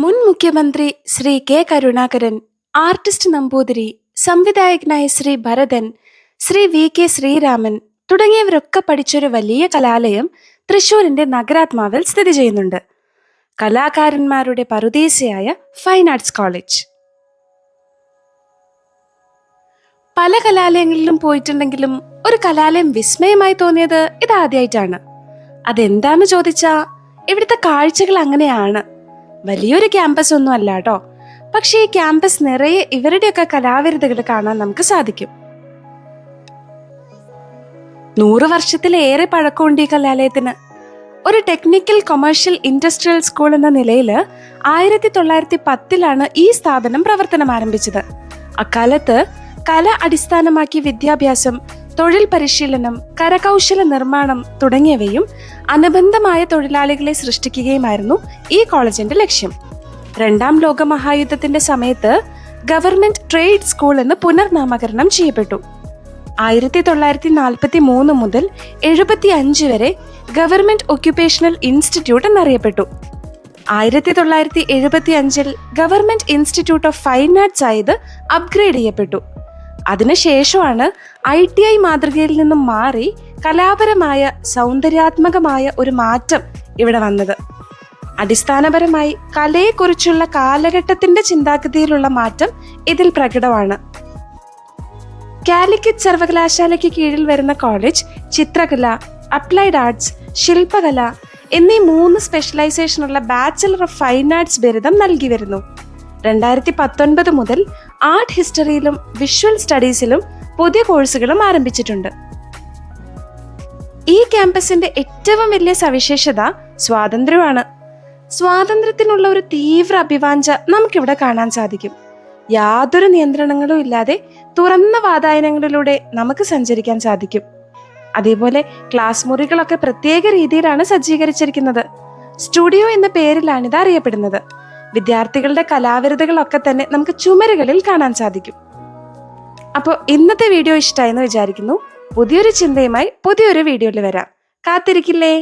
മുൻ മുഖ്യമന്ത്രി Shri K Karunakaran, artist Namboothiri, സംവിധായകനായ ശ്രീ ഭരതൻ, ശ്രീ വി കെ ശ്രീരാമൻ തുടങ്ങിയവരൊക്കെ പഠിച്ചൊരു വലിയ കലാലയം തൃശൂരിന്റെ നഗരാത്മാവിൽ സ്ഥിതി ചെയ്യുന്നുണ്ട്. കലാകാരന്മാരുടെ പറുദീസയായ ഫൈൻ ആർട്സ് കോളേജ്. പല കലാലയങ്ങളിലും പോയിട്ടുണ്ടെങ്കിലും ഒരു കലാലയം വിസ്മയമായി തോന്നിയത് ഇതാദ്യമായിട്ടാണ്. അതെന്താന്ന് ചോദിച്ചാ, ഇവിടുത്തെ കാഴ്ചകൾ അങ്ങനെയാണ്. വലിയൊരു ക്യാമ്പസ് ഒന്നും അല്ല കേട്ടോ, പക്ഷെ ഈ ക്യാമ്പസ് നിറയെ ഇവരുടെയൊക്കെ കലാവിരുതുകൾ കാണാൻ നമുക്ക് സാധിക്കും. 100 വർഷത്തിലേറെ പഴക്കമുണ്ട് ഈ കലാലയത്തിന്. ഒരു ടെക്നിക്കൽ കൊമേഴ്ഷ്യൽ ഇൻഡസ്ട്രിയൽ സ്കൂൾ എന്ന നിലയിൽ 1910 ഈ സ്ഥാപനം പ്രവർത്തനം ആരംഭിച്ചത്. അക്കാലത്ത് കല അടിസ്ഥാനമാക്കി വിദ്യാഭ്യാസം, തൊഴിൽ പരിശീലനം, കരകൗശല നിർമ്മാണം തുടങ്ങിയവയും അനുബന്ധമായ തൊഴിലാളികളെ സൃഷ്ടിക്കുകയുമായിരുന്നു ഈ കോളേജിന്റെ ലക്ഷ്യം. 2ാം ലോക മഹായുദ്ധത്തിന്റെ സമയത്ത് ഗവൺമെന്റ് ട്രേഡ് സ്കൂൾ എന്ന് പുനർനാമകരണം ചെയ്യപ്പെട്ടു. 1943 മുതൽ 75 വരെ ഗവൺമെന്റ് ഒക്യുപേഷണൽ ഇൻസ്റ്റിറ്റ്യൂട്ട് എന്നറിയപ്പെട്ടു. 1975 government institute of fine arts ആയത് അപ്ഗ്രേഡ് ചെയ്യപ്പെട്ടു. അതിനുശേഷമാണ് ITI മാതൃകയിൽ നിന്നും മാറി കലാപരമായ സൗന്ദര്യാത്മകമായ ഒരു മാറ്റം ഇവിടെ വന്നത്. അടിസ്ഥാനപരമായി കലയെക്കുറിച്ചുള്ള കാലഘട്ടത്തിന്റെ ചിന്താഗതിയിലുള്ള മാറ്റം ഇതിൽ പ്രകടമാണ്. കാലിക്കറ്റ് സർവകലാശാലയ്ക്ക് കീഴിൽ വരുന്ന കോളേജ് ചിത്രകല, അപ്ലൈഡ് ആർട്സ്, ശില്പകല എന്നീ 3 സ്പെഷ്യലൈസേഷനുള്ള ബാച്ചലർ ഓഫ് ഫൈൻ ആർട്സ് ബിരുദം നൽകി വരുന്നു. 2019 മുതൽ ആർട്ട് ഹിസ്റ്ററിയിലും വിഷ്വൽ സ്റ്റഡീസിലും പുതിയ കോഴ്സുകളും ആരംഭിച്ചിട്ടുണ്ട്. ഈ ക്യാമ്പസിന്റെ ഏറ്റവും വലിയ സവിശേഷത സ്വാതന്ത്ര്യമാണ്. സ്വാതന്ത്ര്യത്തിനുള്ള ഒരു തീവ്ര അഭിവാഞ്ച നമുക്കിവിടെ കാണാൻ സാധിക്കും. യാതൊരു നിയന്ത്രണങ്ങളും ഇല്ലാതെ തുറന്ന വാതായനങ്ങളിലൂടെ നമുക്ക് സഞ്ചരിക്കാൻ സാധിക്കും. അതേപോലെ ക്ലാസ് മുറികളൊക്കെ പ്രത്യേക രീതിയിലാണ് സജ്ജീകരിച്ചിരിക്കുന്നത്. സ്റ്റുഡിയോ എന്ന പേരിലാണിത് അറിയപ്പെടുന്നത്. വിദ്യാർത്ഥികളുടെ കലാവിരുതുകളൊക്കെ തന്നെ നമുക്ക് ചുമരുകളിൽ കാണാൻ സാധിക്കും. അപ്പോൾ ഇന്നത്തെ വീഡിയോ ഇഷ്ടമായെന്ന് വിചാരിക്കുന്നു. പുതിയൊരു ചിന്തയുമായി പുതിയൊരു വീഡിയോയിൽ വരാം. കാത്തിരിക്കില്ലേ?